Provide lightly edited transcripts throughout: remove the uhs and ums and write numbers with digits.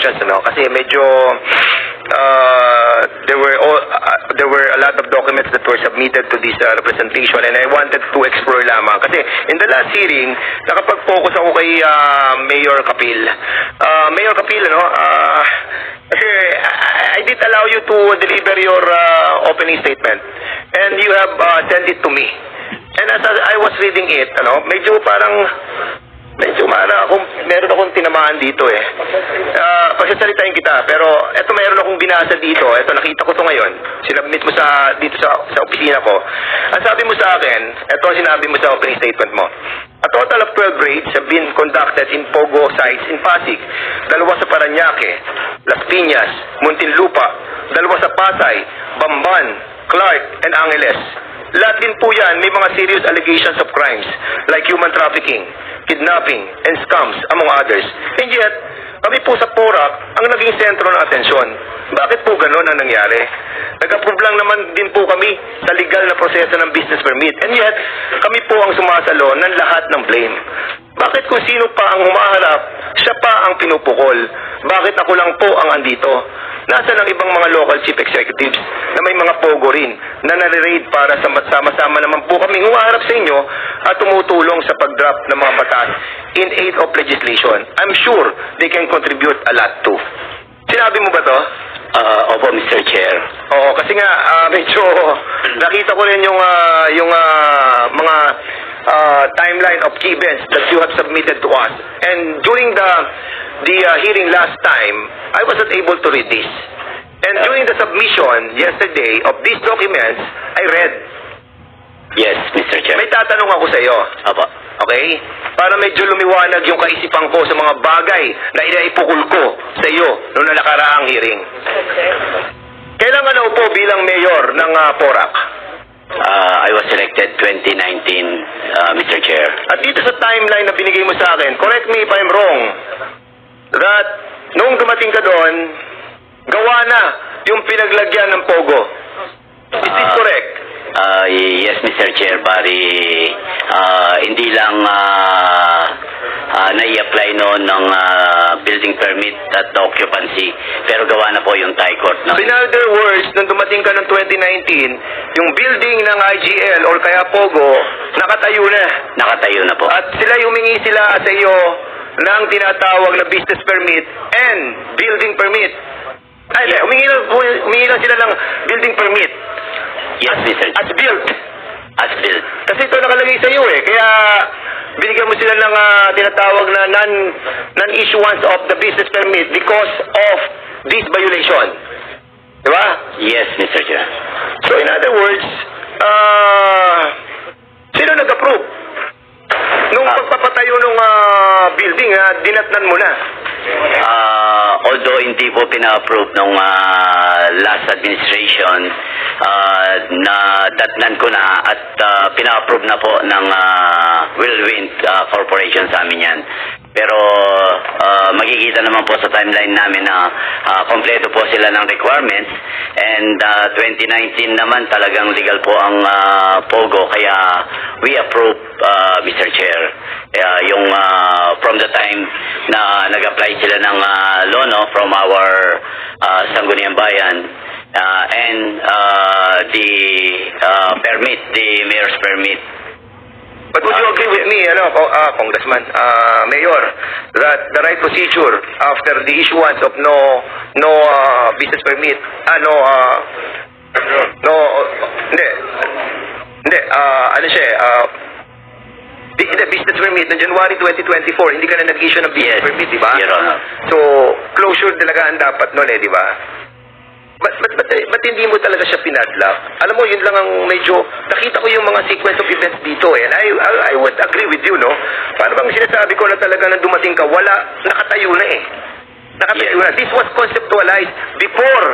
questions, ano, kasi medyo there were a lot of documents that were submitted to this representation, and I wanted to explore lamang kasi in the last hearing nakapag-focus ako kay Mayor Kapil. Mayor Kapil, ano, kasi I did allow you to deliver your opening statement, and you have sent it to me. And as I was reading it, ano, medyo meron akong tinamaan dito eh. Pagsasalitain kita, pero eto meron akong binasa dito. Eto, nakita ko to ngayon. Sinabmit mo dito sa opisina ko. Ang sabi mo sa akin, eto ang sinabi mo sa opening statement mo. A total of 12 raids have been conducted in Pogo sites in Pasig. 2 sa Parañaque, Las Piñas, Muntinlupa, 2 sa Pasay, Bamban, Clark, and Angeles. Lahat din po yan, may mga serious allegations of crimes like human trafficking, kidnapping, and scams, among others. And yet, kami po sa PORAC ang naging sentro ng atensyon. Bakit po ganun ang nangyari? Nag-approve lang naman din po kami sa legal na proseso ng business permit. And yet, kami po ang sumasalo ng lahat ng blame. Bakit kung sino pa ang humaharap, siya pa ang pinupukol? Bakit ako lang po ang andito? Nasaan ang ibang mga local chief executives na may mga pogo rin na nare-raid para sama-sama naman po kami humaharap sa inyo at tumutulong sa pag-draft ng mga batas in aid of legislation. I'm sure they can contribute a lot too. Sinabi mo ba to? Opo, Mr. Chair. Oo, kasi nga medyo nakita ko rin yung mga timeline of key events that you have submitted to us. And during the hearing last time, I wasn't able to read this. And during the submission yesterday of these documents, I read. Yes, Mr. Chair. May tatanong ako sa iyo. Opo. Okay? Para medyo lumiwanag yung kaisipan ko sa mga bagay na inaipukul ko sa iyo noong nakaraang hearing. Kailan ka naupo bilang mayor ng PORAC? I was elected 2019, Mr. Chair. At dito sa timeline na binigay mo sa akin, correct me if I'm wrong, that nung dumating ka doon, gawa na yung pinaglagyan ng Pogo. Is this correct? Yes, Mr. Chair, bari hindi lang nai-apply noon ng building permit at occupancy, pero gawa na po yung Thai court. No? In other words, nung dumating ka ng 2019, yung building ng IGL or kaya Pogo, nakatayo na. Nakatayo na po. At humingi sila sa iyo ng tinatawag na business permit and building permit. Ay, humingi lang sila ng building permit. Yes, Mr. As built. As built. Kasi ito nakalagay sa iyo eh. Kaya binigyan mo sila ng tinatawag na non-issuance of the business permit because of this violation. Diba? Yes, Mr. Chair. So in other words, sino nag-approve? Nung pagpapatayo ng building, dinatnan mo na. Although hindi po pina-approve ng last administration, na datnan ko na at pina-approve na po ng Whirlwind Corporation sa amin yan. Pero makikita naman po sa timeline namin na kompleto po sila ng requirements, and 2019 naman talagang legal po ang Pogo, kaya we approve, Mr. Chair. Yung from the time na nag-apply sila ng loan from our Sangguniang Bayan, and the permit, the mayor's permit. But would you agree with me, Congressman, Mayor, that the right procedure after the issuance of no business permit, the business permit ng January 2024, hindi ka na nag-issue ng business permit, di ba? Yes, So, closure talaga ang dapat nun di ba? But hindi mo talaga siya pinadlock? Alam mo, yun lang ang medyo, nakita ko yung mga sequence of events dito and I would agree with you, no? Paano bang sinasabi ko na talaga na dumating ka, nakatayo na eh. Nakatayo na. This was conceptualized before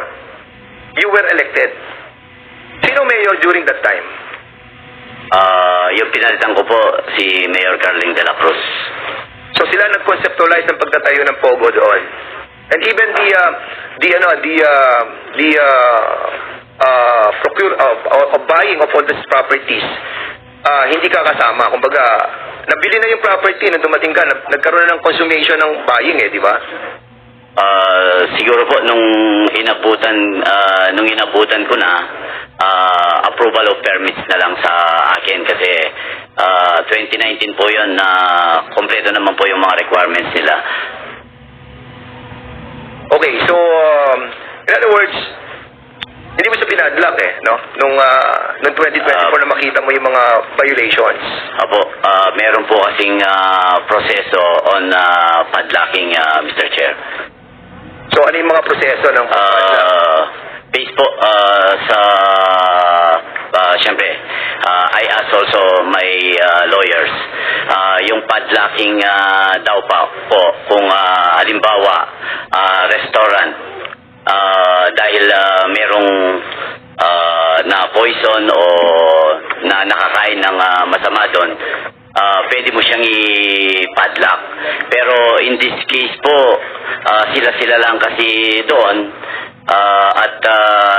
you were elected. Sino mayor during that time? Yung pinalitan ko po, si Mayor Carling de la Cruz. So sila nag-conceptualize ng pagtatayo ng Pogo doon. And even procure of buying of all these properties, hindi ka kasama. Kumbaga, nabili na yung property na dumating ka, nagkaroon na ng consummation ng buying di ba? siguro po nung inabutan ko na, approval of permits na lang sa akin kasi 2019 po yun na kompleto naman po yung mga requirements nila. Okay, so, in other words, hindi mo sa pinadlock no? Nung 2024 na makita mo yung mga violations. Apo, meron po kasing proseso on padlocking, Mr. Chair. So, ano yung mga proseso ng padlock? Based po sa, syempre, I asked also my lawyers, yung padlocking daw pa po, kung halimbawa, restaurant, dahil merong na poison o na nakakain ng masama doon, pwede mo siyang i-padlock. Pero in this case po, sila lang kasi doon, at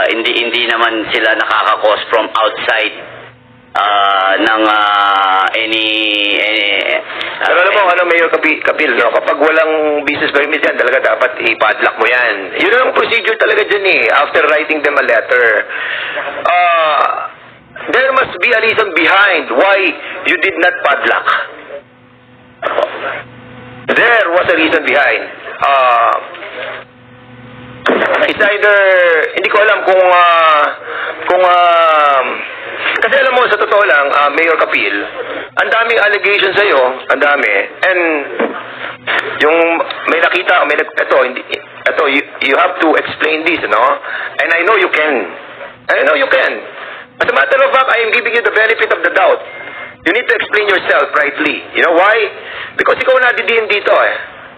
hindi naman sila nakaka-cause from outside ng any Pero alam mo, Mayor Kapil, no? Kapag walang business permit yan, talaga dapat i-padlock mo yan. Yun ang procedure talaga dyan after writing them a letter. There must be a reason behind why you did not padlock. There was a reason behind. It's either, hindi ko alam kung kasi alam mo, sa totoo lang, Mayor Kapil, ang daming allegations sa'yo, ang dami, and yung may nakita, you have to explain this, no? And I know you can. As a matter of fact, I am giving you the benefit of the doubt. You need to explain yourself rightly. You know why? Because ikaw nadidiin dito,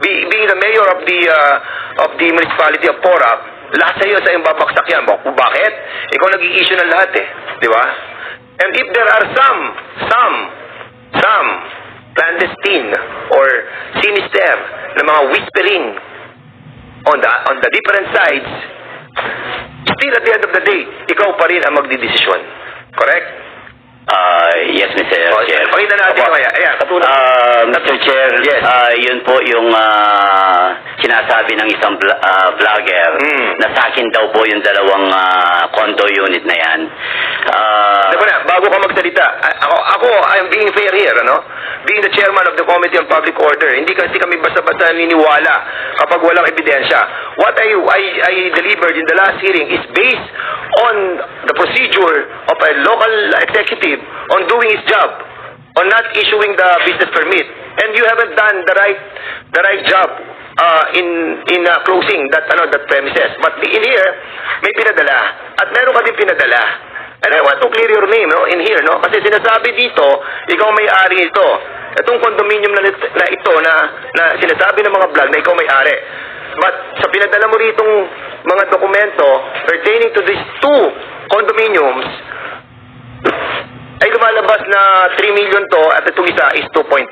being the mayor of the municipality of Porac, lahat sa'yo sa iyong babaksak yan. Bakit? Ikaw nag-i-issue ng lahat di ba? And if there are some clandestine or sinister na mga whispering on the different sides, still at the end of the day, ikaw pa rin ang magdidesisyon. Correct? Yes, Mr. Chair. Pakita natin kaya. Ayan, katulad. Mr. Chair, yes. Yun po yung sinasabi ng isang vlogger na sa akin daw po yung dalawang condo unit na yan. Bago ka magsalita, ako, I'm being fair here, Being the chairman of the Committee on Public Order, hindi kasi kami basta-basta niniwala kapag walang ebidensya. What I delivered in the last hearing is based on the procedure of a local executive on doing his job, on not issuing the business permit. And you haven't done the right job in closing that premises. But in here, may pinadala. At meron ka din pinadala. And I want to clear your name in here, Kasi sinasabi dito, ikaw may-ari ito. Itong condominium na ito na sinasabi ng mga vlog na ikaw may-ari. But sa pinadala mo ritong mga dokumento pertaining to these two condominiums, ay lumalabas na 3 million to at itong isa is 2.5.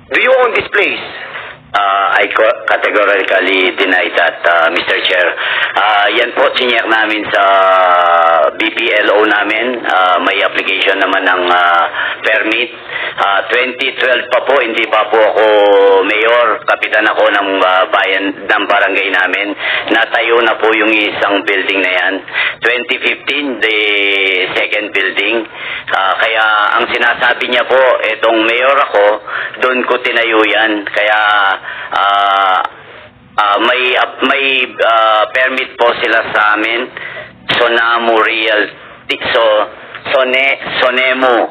Do you own this place? I categorically deny that, Mr. Chair. Yan po, senior namin sa BPLO namin. May application naman ng permit. 2012 pa po, hindi pa po ako mayor. Kapitan ako ng bayan, ng barangay namin. Natayo na po yung isang building na yan. 2015, the second building. Kaya ang sinasabi niya po, etong mayor ako, doon ko tinayo yan. Kaya may permit po sila sa amin, Sonamo Realty, Sonemo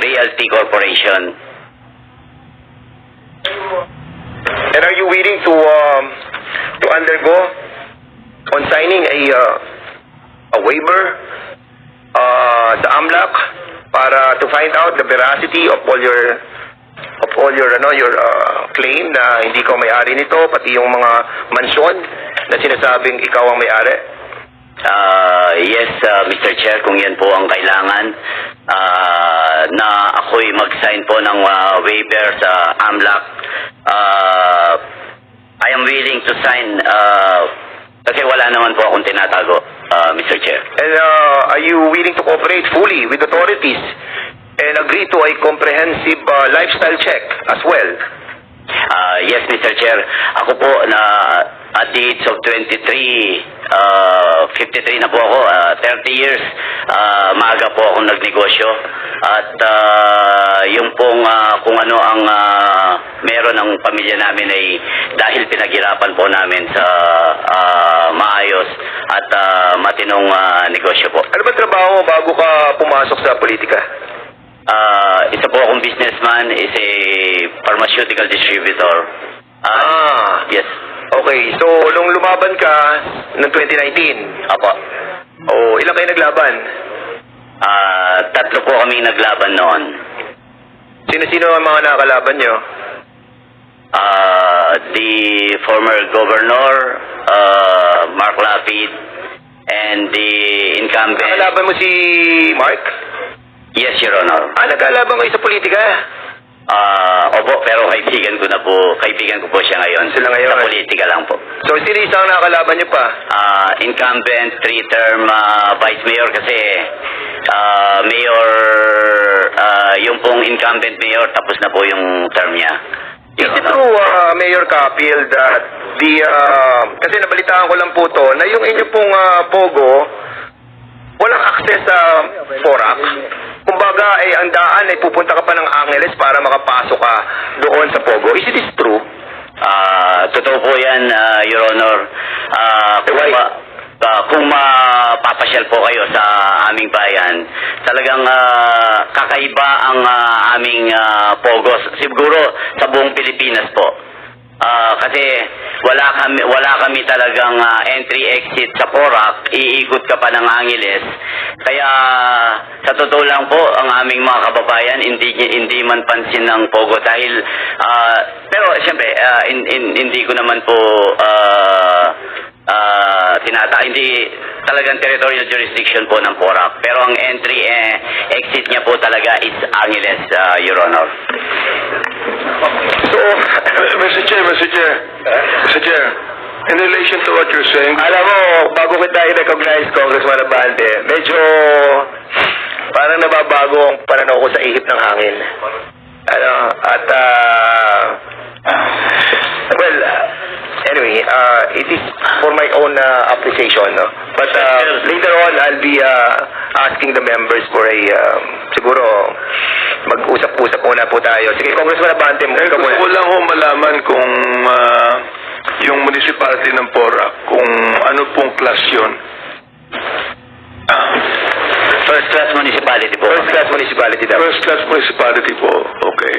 Realty Corporation. And are you willing to undergo on signing a waiver sa AMLAC para to find out the veracity of all your claim na hindi ko may-ari nito, pati yung mga mansyon na sinasabing ikaw ang may-ari? Yes, Mr. Chair, kung yan po ang kailangan, na ako'y mag-sign po ng waiver sa AMLAC. I am willing to sign kasi wala naman po akong tinatago, Mr. Chair. And are you willing to cooperate fully with authorities and agree to a comprehensive lifestyle check as well Yes, Mr. Chair. Ako po na at the age of 23, 53 na po ako, 30 years, maaga po akong nagnegosyo. At yung pong kung ano ang meron ng pamilya namin ay dahil pinaghirapan po namin sa maayos at matinong negosyo po. Ano ba trabaho mo bago ka pumasok sa politika? Isa po akong businessman, is a pharmaceutical distributor. Yes. Okay, so nung lumaban ka ng 2019, Apo. ilan kayo naglaban? Tatlo po kami naglaban noon. Sino-sino ang mga nakakalaban nyo? The former governor, Mark Lapid, and the incumbent. Nakalaban mo si Mark? Yes, Your Honor. Nagkalaban kayo sa politika? Opo, pero kaibigan ko po siya ngayon. Sila ngayon? Sa politika lang po. So, sino isang nakakalaban nyo pa? Incumbent, three-term vice mayor kasi mayor, yung pong incumbent mayor, tapos na po yung term niya. Is it true, Mayor Capiel, that kasi nabalitaan ko lang po to, na yung inyo pong Pogo, walang access sa Porac. Kumbaga, ang daan ay pupunta ka pa ng Angeles para makapasok ka doon sa Pogo. Is it true? Totoo po yan, Your Honor. Kung mapapasyal po kayo sa aming bayan, talagang kakaiba ang aming Pogos. Siguro sa buong Pilipinas po. Kasi wala kami talagang entry-exit sa Porac, iikot ka pa ng Angeles. Kaya sa totoo lang po, ang aming mga kababayan hindi man pansin ng Pogo dahil pero siyempre hindi ko naman po hindi talagang territorial jurisdiction po ng Porac. Pero ang entry exit niya po talaga is Angeles, Your Honor. So, Mr. Chair, in relation to what you're saying, Alam mo, bago kita i-recognize, Congressman Abante, medyo parang nababago ang pananaw ko sa ihip ng hangin. Anyway, it is for my own appreciation, no? But later on, I'll be asking the members for siguro, mag-usap-usap muna po tayo. Sige, Congressman Abante, gusto ko lang ho malaman kung yung municipality ng Porac, kung ano pong class yun. First class municipality po. First class municipality daw. First class municipality po. Okay.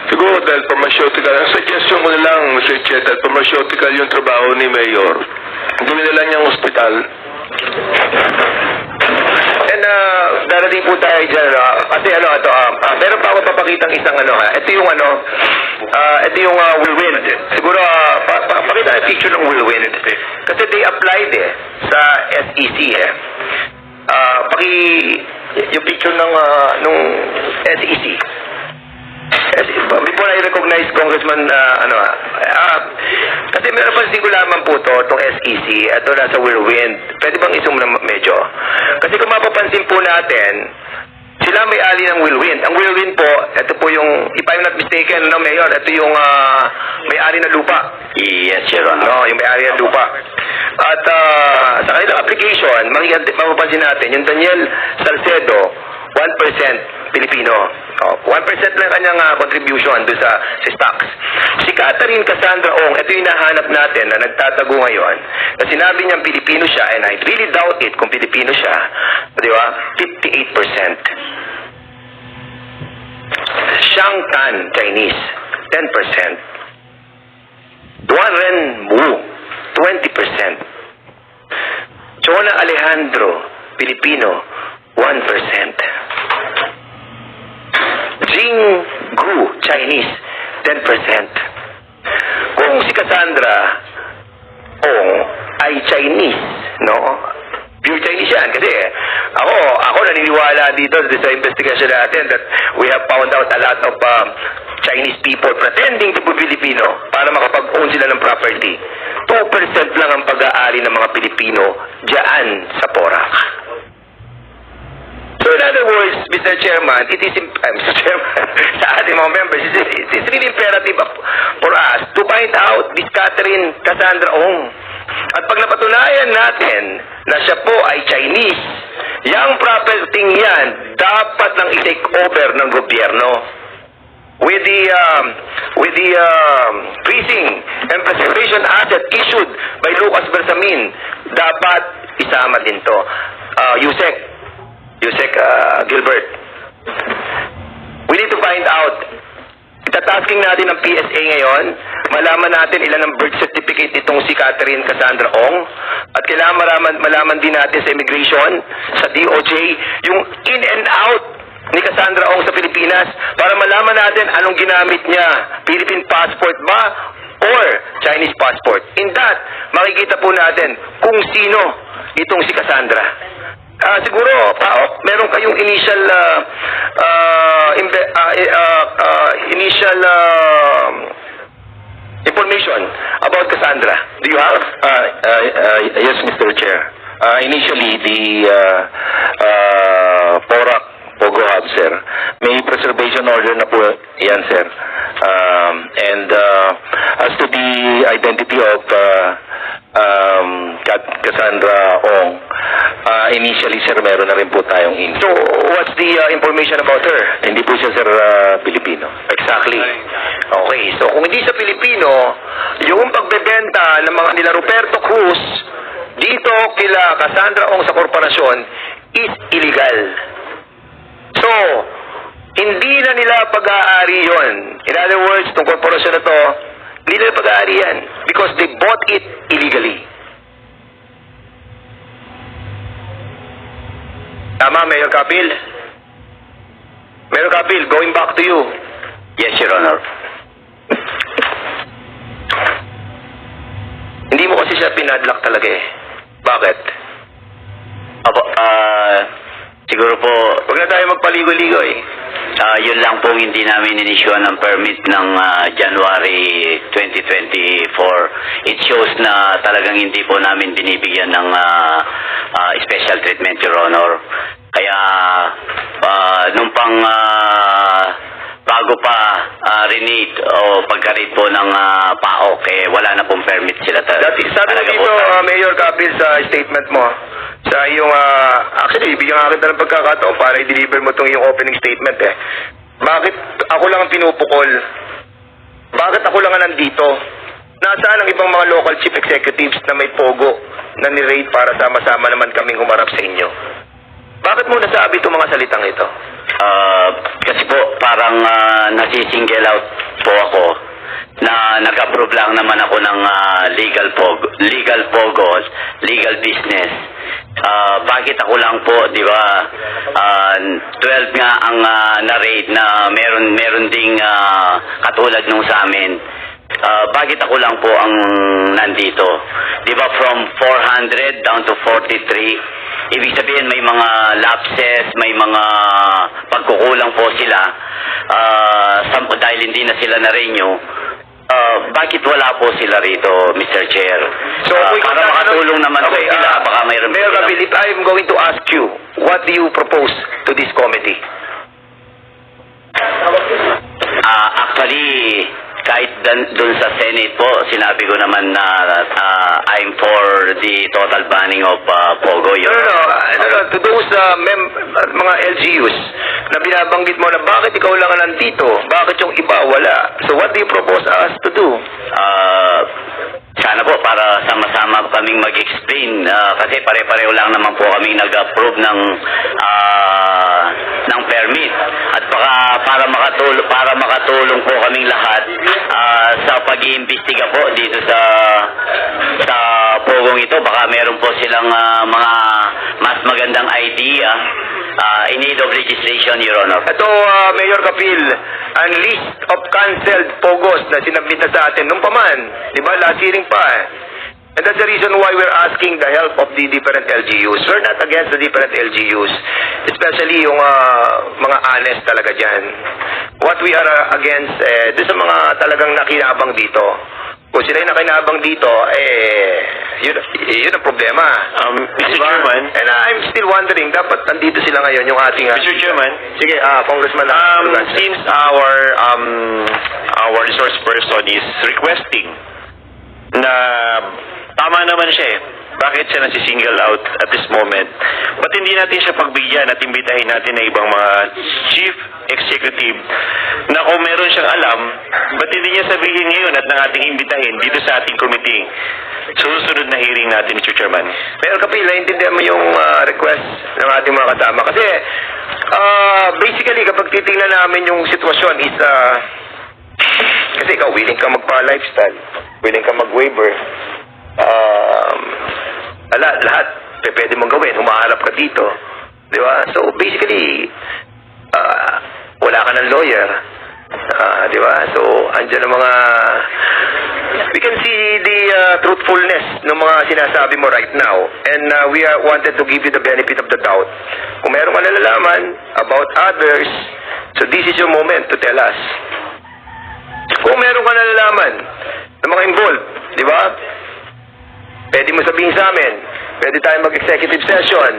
Siguro dahil pharmaceutical, ang suggestion ko na lang, Mr. Chair, dahil pharmaceutical yung trabaho ni Mayor, gawin na lang niyang hospital. And darating po tayo dyan, kasi meron pa ako papakitang isang ito yung whirlwind. Siguro, pakita yung picture ng whirlwind. Kasi they applied sa SEC yung picture ng nung SEC. Before I recognize Congressman, kasi meron pa lamang po itong SEC, ito nasa whirlwind. Pwede bang isum na medyo? Kasi kung mapapansin po natin, sila may-ari ng whirlwind. Ang whirlwind po, ito po yung, if I'm not mistaken, Mayor, ito yung may-ari ng lupa. Yes, Your Honor. Yung may-ari ng lupa. At sa kanilang application, mapapansin natin, yung Daniel Salcedo, 1% Pilipino. 1% lang kanyang contribution doon sa stocks. Si Catherine Cassandra Ong, ito yung nahanap natin na nagtatago ngayon, na sinabi niyang Pilipino siya, and I really doubt it kung Pilipino siya, di ba? 58%. Shang Tan, Chinese, 10%. Duan Ren Wu, 20%. Chona Alejandro, Pilipino, 1%. Jing Gu, Chinese, 10%. Kung si Cassandra Ong ay Chinese, no? Pure Chinese yan. Kasi ako naniniwala dito sa investigation natin that we have found out a lot of Chinese people pretending to be Filipino para makapag-own sila ng property. 2% lang ang pag-aari ng mga Pilipino diyan sa Porac. So in other words, Mr. Chairman, Mr. Chairman, sa ating mga members, it is really imperative for us to find out this Catherine Cassandra Ong. At pag napatunayan natin na siya po ay Chinese, yung property yan dapat nang i-take over ng gobyerno. With the freezing and preservation asset issued by Lucas Bersamin, dapat isama din to. Yusek Gilbert. We need to find out. Itatasking natin ng PSA ngayon, malaman natin ilan ang birth certificate nitong si Catherine Cassandra Ong, at kailangan malaman din natin sa immigration, sa DOJ, yung in and out ni Cassandra Ong sa Pilipinas para malaman natin anong ginamit niya, Philippine passport ba or Chinese passport. In that, makikita po natin kung sino itong si Cassandra. Siguro, meron kayong initial information about Cassandra. Do you have? Yes, Mr. Chair. Initially, the PORAC Pogo Hub, sir, may preservation order na po yan, sir. And as to the identity of Cassandra Ong, initially, sir, meron na rin po tayong info. So, what's the information about her? Hindi po siya, sir, Pilipino. Exactly. Okay, so kung hindi sa Pilipino, yung pagbebenta ng mga nila Roberto Cruz dito kila Cassandra Ong sa korporasyon is illegal. So, hindi na nila pag-aari yun. In other words, itong korporasyon na to, hindi nila pag-aari yan because they bought it illegally. Tama, Mayor Kapil? Mayor Kapil, going back to you. Yes, Your Honor. Hindi mo kasi siya pinadlock talaga eh. Bakit? Opo, siguro po, Huwag na tayo magpaligo-ligo eh. yun lang pong hindi namin inisyuan ng permit ng January 2024. It shows na talagang hindi po namin binibigyan ng special treatment, Your Honor. Kaya nung pang bago pa renate o pagka-rate po ng PAOK, wala na pong permit sila. Sabi mo dito, Mayor Kapil, sa statement mo, sa iyong, actually, bigyan nga kita ng pagkakataon para i-deliver mo itong iyong opening statement eh. Bakit ako lang ang pinupukol? Bakit ako lang ang nandito? Nasaan ang ibang mga local chief executives na may pogo na ni-rate para sama-sama naman kaming humarap sa inyo? Bakit mo nasabi itong mga salitang ito? Kasi po, parang nasisingle out po ako na nag-approve lang naman ako ng legal business. Bakit ako lang po, di ba? 12 nga ang na-rate na meron ding katulad nung sa amin. Bakit ako lang po ang nandito? Di ba from 400 down to 43? Ibig sabihin may mga lapses, may mga pagkukulang po sila. Dahil hindi na sila na-renew. Bakit wala po sila rito, Mr. Chair? So, para makatulong naman po sila, baka mayroon Mayor sila. Kapil, if I'm going to ask you, what do you propose to this committee? Actually, kahit dun sa Senate po, sinabi ko naman na I'm for the total banning of Pogo. No. To those mga LGUs na binabanggit mo na bakit ikaw lang ang nandito, bakit yung iba wala? So what do you propose us to do? Sana po para sama-sama kaming mag-explain kasi pare-pareho lang naman po kaming nag-approve ng permit at baka para makatulong po kaming lahat sa pag-iimbestiga po dito sa pogong ito. Baka meron po silang mga mas magandang idea in need of registration, Your Honor. Ito, Mayor Kapil, ang list of canceled pogos na sinabit na sa atin nung paman. Di ba? Last hearing pa eh. And that's the reason why we're asking the help of the different LGUs. We're not against the different LGUs, especially yung mga honest talaga dyan. What we are against, doon sa mga talagang nakinabang dito. Kung sila yung nakinabang dito, Yun ang problema. Mr. Diba? Chairman. And I'm still wondering, dapat nandito sila ngayon, yung ating... Mr. Chairman, Sige, Congressman. Lugan. since our resource person is requesting na tama naman siya eh. Bakit siya nasi-single out at this moment? Ba't hindi natin siya pagbigyan at imbitahin natin na ibang mga chief executive na kung meron siyang alam, ba't hindi niya sabihin ngayon at nang ating imbitahin dito sa ating committee? Susunod na hearing natin, Mr. Chairman. Pero Kapil, naintindihan mo yung request ng ating mga kasama. Kasi, basically, kapag titingnan namin yung sitwasyon is, kasi ikaw, willing ka magpa-lifestyle, willing ka mag-waiver, lahat, pwede mong gawin, humaharap ka dito. Di ba? So, basically, wala ka ng lawyer. Di ba? So, andyan ang mga... We can see the truthfulness ng mga sinasabi mo right now. And we wanted to give you the benefit of the doubt. Kung meron ka nalalaman about others, so this is your moment to tell us. Kung meron ka nalalaman ng mga involved, di ba? Pwede mo sabihin sa amin. Pwede tayo mag-executive session.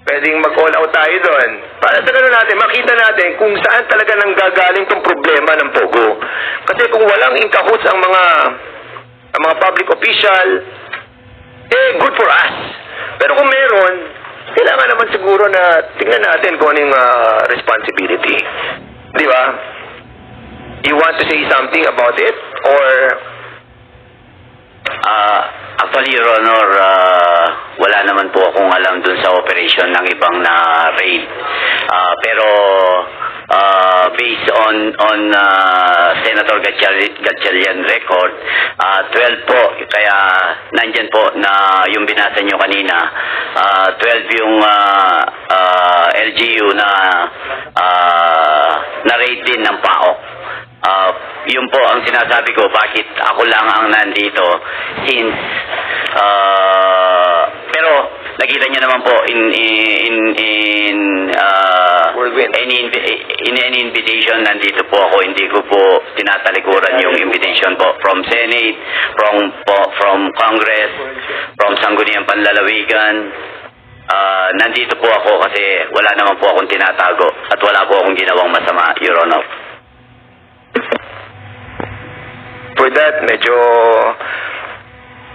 Pwedeng mag-all out tayo doon. Para sa ganun natin, makita natin kung saan talaga nanggagaling tong problema ng Pogo. Kasi kung walang inkahoots ang mga public official, good for us. Pero kung meron, kailangan naman siguro na tingnan natin kung ano yung responsibility. Di ba? You want to say something about it? Or... Actually, Your Honor, wala naman po akong alam dun sa operation ng ibang na raid. Pero based on Senator Gatchalian record, 12 po, kaya nandyan po na yung binasa nyo kanina, 12 yung LGU na raid din ng PAOK. Yun po ang sinasabi ko, bakit ako lang ang nandito since pero nakita niyo naman po in any invitation nandito po ako, hindi ko po tinatalikuran yung invitation po from Senate, from Congress, from Sangguniang Panlalawigan. Nandito po ako kasi wala naman po akong tinatago at wala po akong ginawang masama, Your Honor. For that, medyo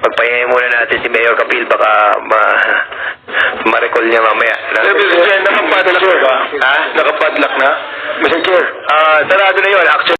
pagpahingayin muna natin si Mayor Kapil, baka ma-recall niya mamaya. Mr. Chair, nakapadlock na ba? Ha? Nakapadlock na? Mr. Chair. Sarado na yun, actually.